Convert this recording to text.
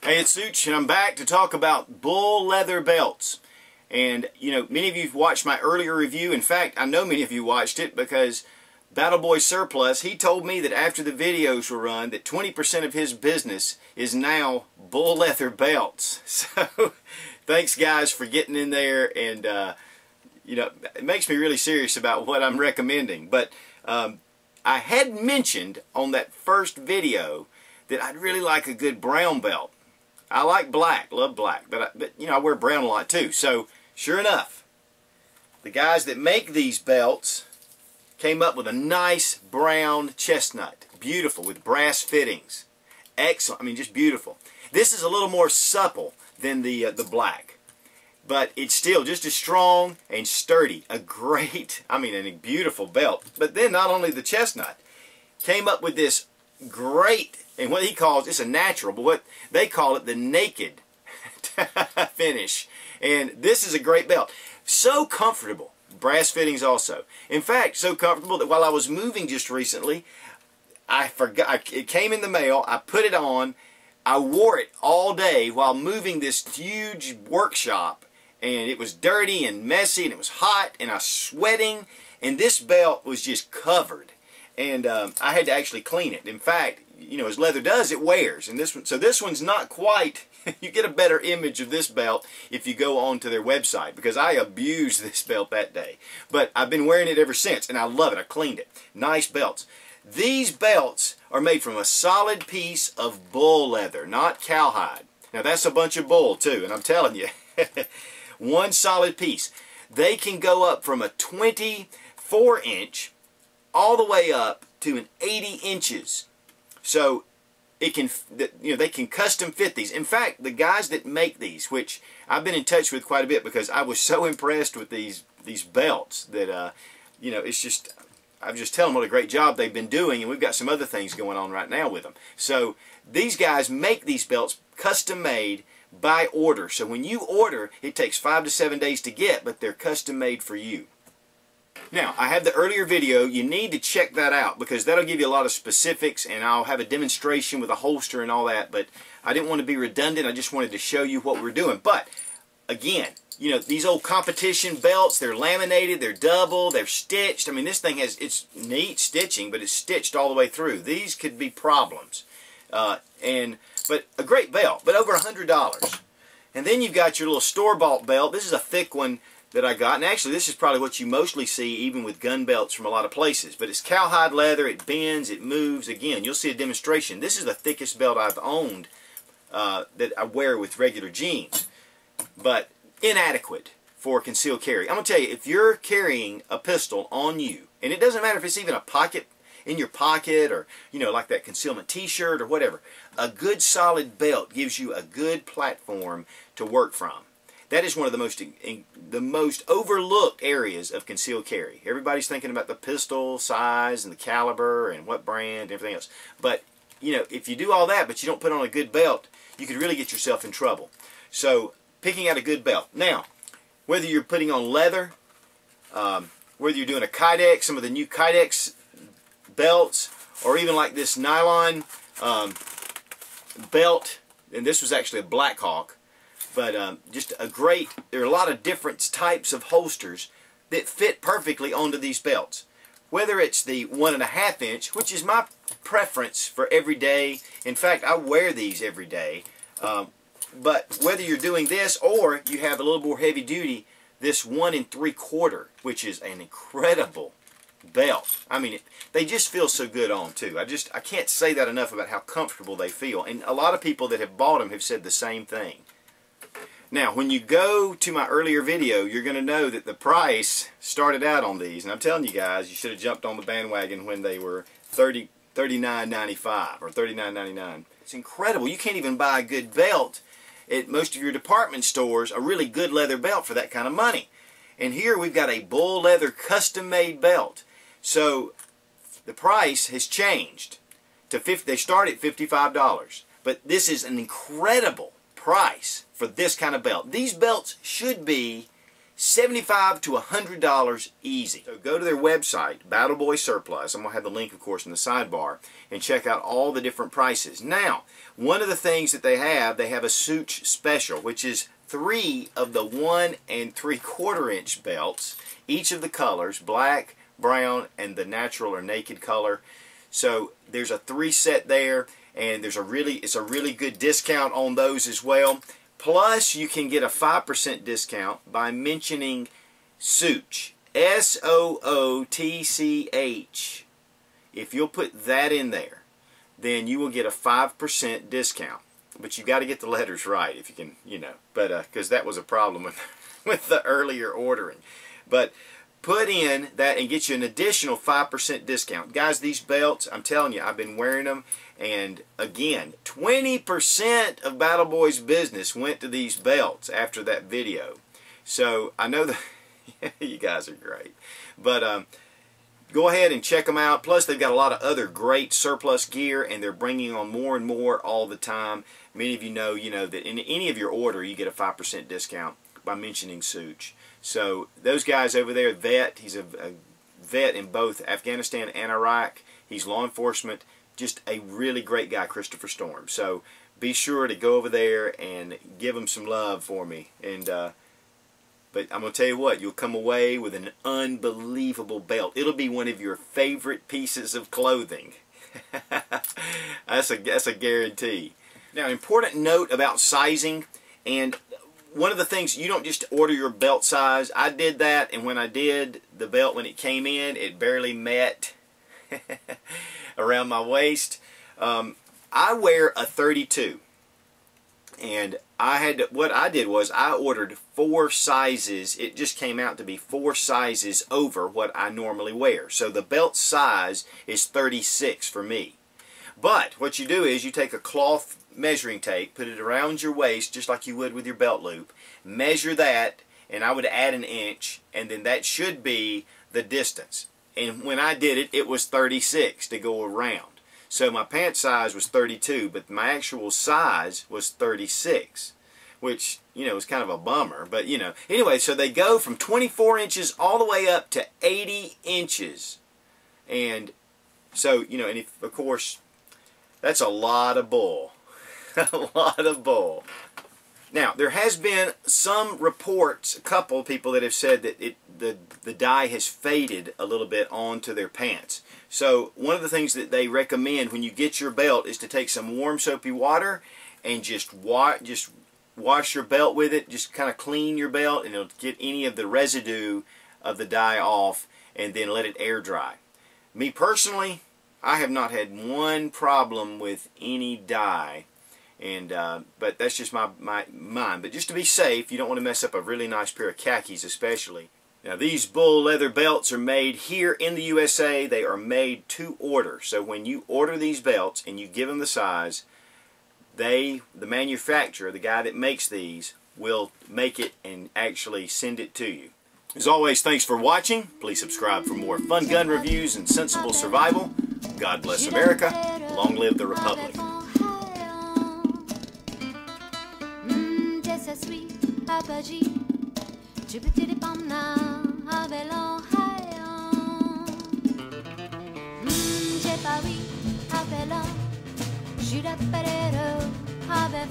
Hey, it's Such, and I'm back to talk about bull leather belts. And, you know, many of you have watched my earlier review. In fact, I know many of you watched it because Battle Boy Surplus, he told me that after the videos were run that 20% of his business is now bull leather belts. So, thanks guys for getting in there, and, you know, it makes me really serious about what I'm recommending. But I had mentioned on that first video that I'd really like a good brown belt. I like black, love black, but you know, I wear brown a lot too. So, sure enough, the guys that make these belts came up with a nice brown chestnut. Beautiful, with brass fittings. Excellent, I mean, just beautiful. This is a little more supple than the black, but it's still just as strong and sturdy. A great, I mean, a beautiful belt. But then not only the chestnut, came up with this great, and what he calls, it's a natural, but what they call it the naked finish. And this is a great belt. So comfortable. Brass fittings also. In fact, so comfortable that while I was moving just recently, I forgot, it came in the mail, I put it on, I wore it all day while moving this huge workshop, and it was dirty and messy, and it was hot, and I was sweating, and this belt was just covered. And I had to actually clean it. In fact, you know, as leather does, it wears. And this one, so this one's not quite, you get a better image of this belt if you go on to their website, because I abused this belt that day. But I've been wearing it ever since, and I love it. I cleaned it. Nice belts. These belts are made from a solid piece of bull leather, not cowhide. Now that's a bunch of bull too, and I'm telling you, one solid piece. They can go up from a 24-inch all the way up to an 80 inches. So it can, you know, they can custom fit these. In fact, the guys that make these, which I've been in touch with quite a bit because I was so impressed with these belts that, you know, it's just, I just tell them what a great job they've been doing, and we've got some other things going on right now with them. So these guys make these belts custom made by order. So when you order, it takes 5 to 7 days to get, but they're custom made for you. Now, I have the earlier video. You need to check that out because that'll give you a lot of specifics, and I'll have a demonstration with a holster and all that, but I didn't want to be redundant. I just wanted to show you what we're doing. But, again, you know, these old competition belts, they're laminated, they're double, they're stitched. I mean, this thing has, it's neat stitching, but it's stitched all the way through. These could be problems. But a great belt, but over $100. And then you've got your little store-bought belt. This is a thick one that I got, and actually this is probably what you mostly see even with gun belts from a lot of places, but it's cowhide leather, it bends, it moves. Again, you'll see a demonstration. This is the thickest belt I've owned that I wear with regular jeans, but inadequate for concealed carry. I'm going to tell you, if you're carrying a pistol on you, and it doesn't matter if it's even a pocket, in your pocket, or, you know, like that concealment t-shirt or whatever, a good solid belt gives you a good platform to work from. That is one of the most overlooked areas of concealed carry. Everybody's thinking about the pistol size and the caliber and what brand and everything else. But, you know, if you do all that but you don't put on a good belt, you could really get yourself in trouble. So, picking out a good belt. Now, whether you're putting on leather, whether you're doing a Kydex, some of the new Kydex belts, or even like this nylon belt, and this was actually a Black Hawk. But just a great, there are a lot of different types of holsters that fit perfectly onto these belts. Whether it's the 1.5 inch, which is my preference for every day. In fact, I wear these every day. But whether you're doing this or you have a little more heavy duty, this 1 3/4, which is an incredible belt. I mean, they just feel so good on too. I can't say that enough about how comfortable they feel. And a lot of people that have bought them have said the same thing. Now, when you go to my earlier video, you're going to know that the price started out on these. And I'm telling you guys, you should have jumped on the bandwagon when they were $39.95 or $39.99. It's incredible. You can't even buy a good belt at most of your department stores, a really good leather belt for that kind of money. And here we've got a bull leather custom-made belt. So the price has changed. They start at $55. But this is an incredible price for this kind of belt. These belts should be $75 to $100 easy. So go to their website, Battle Boy Surplus. I'm going to have the link, of course, in the sidebar, and check out all the different prices. Now, one of the things that they have a Such special, which is 3 of the 1 3/4 inch belts, each of the colors, black, brown, and the natural or naked color. So there's a 3 set there, and it's a really good discount on those as well. Plus, you can get a 5% discount by mentioning Sootch, SOOTCH. If you'll put that in there, then you will get a 5% discount. But you got to get the letters right if you can, but because that was a problem with the earlier ordering. But put in that and get you an additional 5% discount. Guys, these belts, I'm telling you, I've been wearing them. And again, 20% of Battle Boy's business went to these belts after that video. So I know that you guys are great. But go ahead and check them out. Plus, they've got a lot of other great surplus gear, and they're bringing on more and more all the time. Many of you know that in any of your order, you get a 5% discount by mentioning Sootch. So those guys over there, vet, he's a vet in both Afghanistan and Iraq. He's law enforcement. Just a really great guy, Christopher Storm. So be sure to go over there and give him some love for me. And but I'm going to tell you what, you'll come away with an unbelievable belt. It'll be one of your favorite pieces of clothing. That's a guarantee. Now, important note about sizing, and one of the things, you don't just order your belt size. I did that, and when I did, the belt, when it came in, it barely met around my waist. I wear a 32, and what I did was I ordered 4 sizes. It just came out to be 4 sizes over what I normally wear. So the belt size is 36 for me. But what you do is you take a cloth measuring tape, put it around your waist just like you would with your belt loop, measure that, and I would add an inch, and then that should be the distance. And when I did it, it was 36 to go around. So my pant size was 32, but my actual size was 36, which, was kind of a bummer. But, anyway, so they go from 24 inches all the way up to 80 inches. And so, and if, of course, that's a lot of bull. A lot of bull. Now, there has been some reports, a couple of people that have said that the dye has faded a little bit onto their pants. So one of the things that they recommend when you get your belt is to take some warm soapy water and just wash your belt with it. Just kind of clean your belt, and it'll get any of the residue of the dye off, and then let it air dry. Me personally, I have not had one problem with any dye. And but that's just my mind. But just to be safe, you don't want to mess up a really nice pair of khakis especially. Now, these bull leather belts are made here in the USA. They are made to order. So when you order these belts and you give them the size, the manufacturer, the guy that makes these, will make it and actually send it to you. As always, thanks for watching. Please subscribe for more fun gun reviews and sensible survival. God bless America. Long live the Republic. Ave